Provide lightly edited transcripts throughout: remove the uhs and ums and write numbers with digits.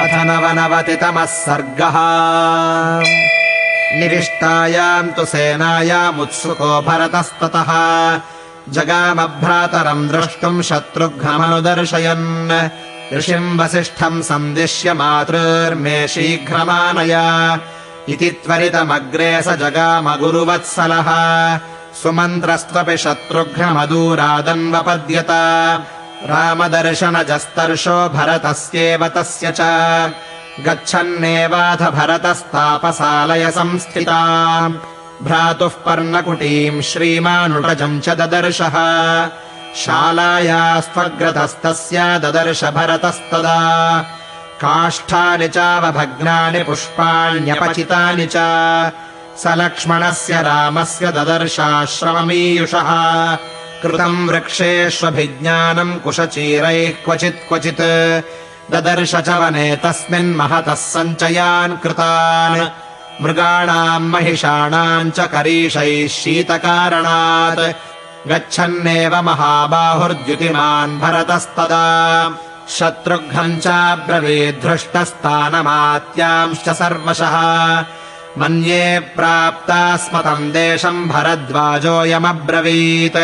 अथ नवनवतितमः सर्गः। निविष्टायाम् तु सेनायामुत्सुको भरतस्ततः जगामभ्रातरम् द्रष्टुम् शत्रुघ्नमनुदर्शयन् ऋषिम् वसिष्ठम् सन्दिश्य मातृर्मे शीघ्रमानय इति त्वरितमग्रे स जगाम गुरुवत्सलः सुमन्त्रस्त्वपि शत्रुघ्नमदूरादन्वपद्यत रामदर्शनजस्तर्शो भरतस्येव तस्य च गच्छन्नेवाथ भरतस्तापसालय संस्थिता भ्रातुः पर्णकुटीम् श्रीमानुटजम् च ददर्शः शालायास्त्वग्रतस्तस्य ददर्श भरतस्तदा काष्ठानि चावभग्नानि पुष्पाण्यपचितानि च स लक्ष्मणस्य रामस्य ददर्शाश्रममीयुषः कृतम् वृक्षेष्वभिज्ञानम् कुशचीरैः क्वचित् क्वचित् ददर्श च वने तस्मिन् महतः सञ्चयान् कृतान् मृगाणाम् महिषाणाम् च करीषैः शीतकारणात् गच्छन्नेव महाबाहुर्द्युतिमान् भरतस्तदा शत्रुघ्नम् चाब्रवीद्धृष्टस्थानमात्यांश्च सर्वशः मन्ये प्राप्ता स्म तम् देशम् भरद्वाजोऽयमब्रवीत्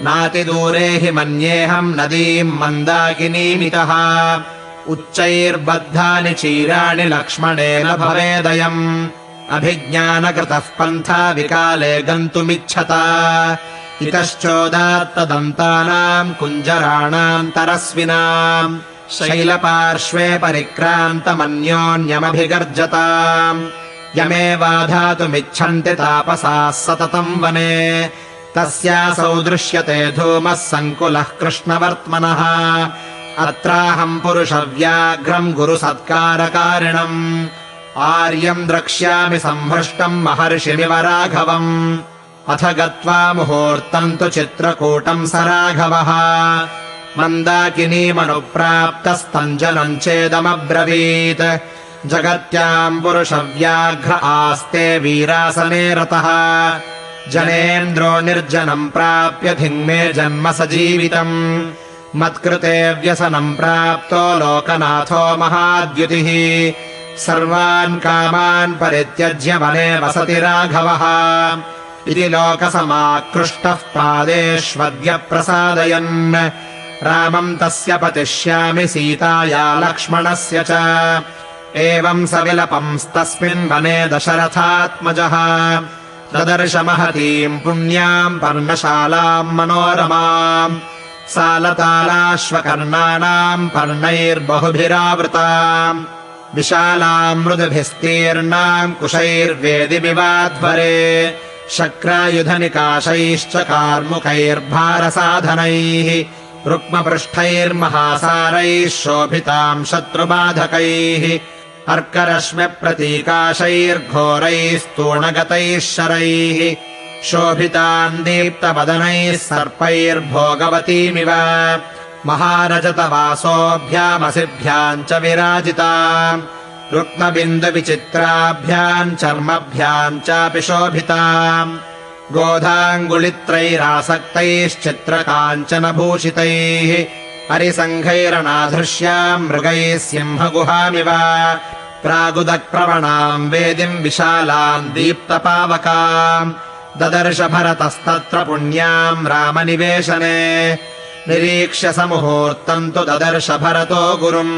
नातिदूरे हि मन्येऽहम् नदीम् मन्दाकिनीमितः उच्चैर्बद्धानि चीराणि लक्ष्मणेन भवेदयम् अभिज्ञानकृतः पन्था विकाले गन्तुमिच्छता इतश्चोदात्तदन्तानाम् कुञ्जराणाम् तरस्विनाम् शैलपार्श्वे परिक्रान्तमन्योन्यमभिगर्जताम् यमेवाधातुमिच्छन्ति तापसाः सततम् वने तस्यासौ दृश्यते धूमः सङ्कुलः कृष्णवर्त्मनः अत्राहम् पुरुषव्याघ्रम् गुरुसत्कारकारिणम् आर्यम् द्रक्ष्यामि संहृष्टम् महर्षिमिव राघवम् अथ गत्वा मुहूर्तम् तु चित्रकूटम् स राघवः मन्दाकिनीमनुप्राप्तस्तञ्जनम् चेदमब्रवीत् जगत्याम् पुरुषव्याघ्र आस्ते वीरासने रतः जनेन्द्रो निर्जनम् प्राप्य धिङ्मे जन्म सजीवितम् मत्कृते व्यसनम् प्राप्तो लोकनाथो महाद्युतिः सर्वान् कामान् परित्यज्य वने वसति राघवः इति लोकसमाकृष्टः पादेष्वद्य प्रसादयन् रामम् तस्य पतिष्यामि सीताया लक्ष्मणस्य च एवम् स विलपंस्तस्मिन् वने दशरथात्मजः ददर्श महतीम् पुण्याम् पर्णशालाम् मनोरमाम् सालतालाश्वकर्णानाम् पर्णैर्बहुभिरावृताम् विशालाम् मृदुभिस्तीर्णाम् कुशैर्वेदिमिवाध्वरे शक्रायुधनिकाशैश्च कार्मुकैर्भारसाधनैः रुक्मपृष्ठैर्महासारैः शोभिताम् शत्रुबाधकैः अर्करश्मिप्रतीकाशैर्घोरैस्तूणगतैः शरैः शोभिताम् दीप्तवदनैः सर्पैर्भोगवतीमिव महारजतवासोऽभ्यामसिभ्याम् च विराजिताम् रुक्मबिन्दुविचित्राभ्याम् चर्मभ्याम् चापि शोभिताम् गोधाङ्गुलित्रैरासक्तैश्चित्रकाञ्चनभूषितैः हरिसङ्घैरनाधृश्याम् मृगैः सिंहगुहामिव प्रागुदक्प्रवणाम् वेदिम् विशालाम् दीप्तपावकाम् ददर्श भरतस्तत्र पुण्याम् रामनिवेशने निरीक्ष्य समुहूर्तम् तु ददर्श भरतो गुरुम्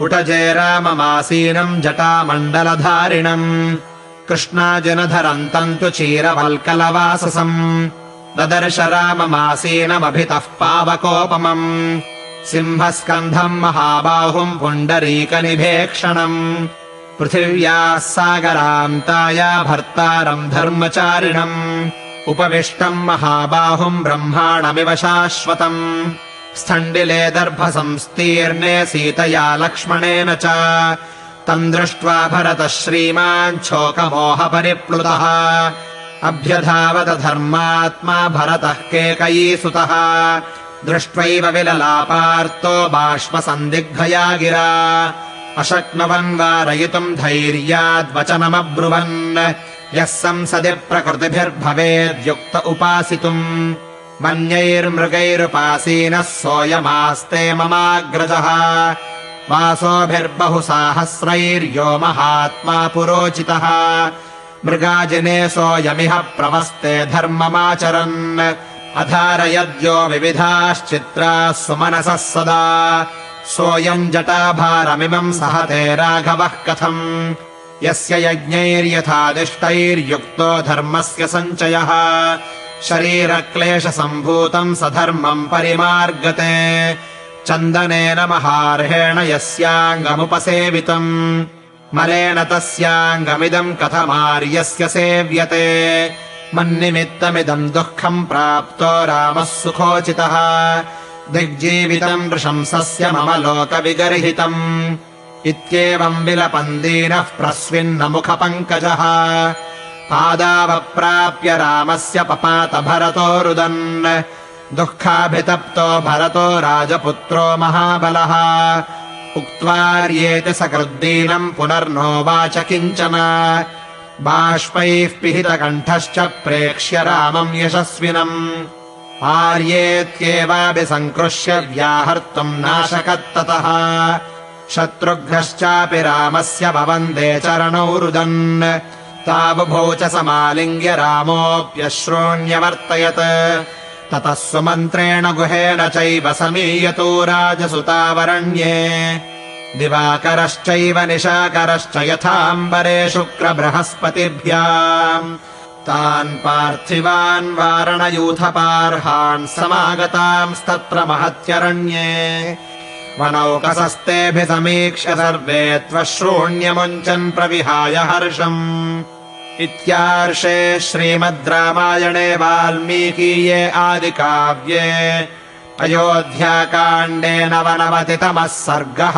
उटजे राममासीनम् जटामण्डलधारिणम् कृष्णाजिनधरन्तम् तु चीरवल्कलवाससम् ददर्श राममासीनमभितः पावकोपमम् सिंहस्कन्धम् महाबाहुम् पुण्डरीकनिभेक्षणम् पृथिव्याः सागरान्ताया भर्तारम् धर्मचारिणम् उपविष्टम् महाबाहुम् ब्रह्माणमिव शाश्वतम् स्थण्डिले दर्भसंस्तीर्णे सीतया लक्ष्मणेन च तम् दृष्ट्वा भरतः श्रीमान् शोकमोहपरिप्लुतः अभ्यधावत धर्मात्मा भरतः केकयीसुतः दृष्ट्वैव विललापार्तो बाष्पसन्दिग्धया गिरा अशक्नुवन् वारयितुम् धैर्याद्वचनमब्रुवन् यः संसदि प्रकृतिभिर्भवेद्युक्त उपासितुम् वन्यैर्मृगैरुपासीनः सोऽयमास्ते ममाग्रजः वासोभिर्बहु साहस्रैर्यो महात्मा पुरोचितः मृगाजिने सोऽयमिह प्रवस्ते धर्ममाचरन् अधारयद्यो विविधाश्चित्राः सुमनसः सदा सोऽयम् जटाभारमिमम् सहते राघवः कथम् यस्य यज्ञैर्यथादिष्टैर्युक्तो धर्मस्य सञ्चयः शरीरक्लेशसम्भूतम् स धर्मम् परिमार्गते चन्दनेन महार्हेण यस्याङ्गमुपसेवितम् मलेन तस्याङ्गमिदम् कथमार्यस्य सेव्यते मन्निमित्तमिदम् दुःखम् प्राप्तो रामः सुखोचितः दिग्जीवितम् नृशंसस्य मम लोकविगर्हितम् इत्येवम् विलपन् दीनः प्रस्विन्नमुखपङ्कजः पादावप्राप्य रामस्य पपात भरतो रुदन् दुःखाभितप्तो भरतो राजपुत्रो महाबलः उक्त्वार्येति सकृद्दीनम् पुनर्नोवाच किञ्चन बाष्पैः पिहितकण्ठश्च प्रेक्ष्य रामम् यशस्विनम् आर्येत्येवाभिसङ्कृष्य व्याहर्तुम् नाशकत्ततः शत्रुघ्नश्चापि रामस्य ववन्दे चरणौ रुदन् तावुभौ च समालिङ्ग्य रामोऽप्यश्रोण्यवर्तयत् ततः सुमन्त्रेण गुहेन चैव समीयतो राजसुतावरण्ये दिवाकरश्चैव निशाकरश्च यथाम्बरे शुक्रबृहस्पतिभ्याम् तान् पार्थिवान् वारणयूथपार्हान् समागतांस्तत्र महत्यरण्ये वनौकसस्तेऽभिसमीक्ष्य सर्वे त्वश्रोण्यमुञ्चन् प्रविहाय हर्षम् इत्यार्षे श्रीमद् रामायणे वाल्मीकीये आदिकाव्ये अयोध्याकाण्डे 99तमः सर्गः।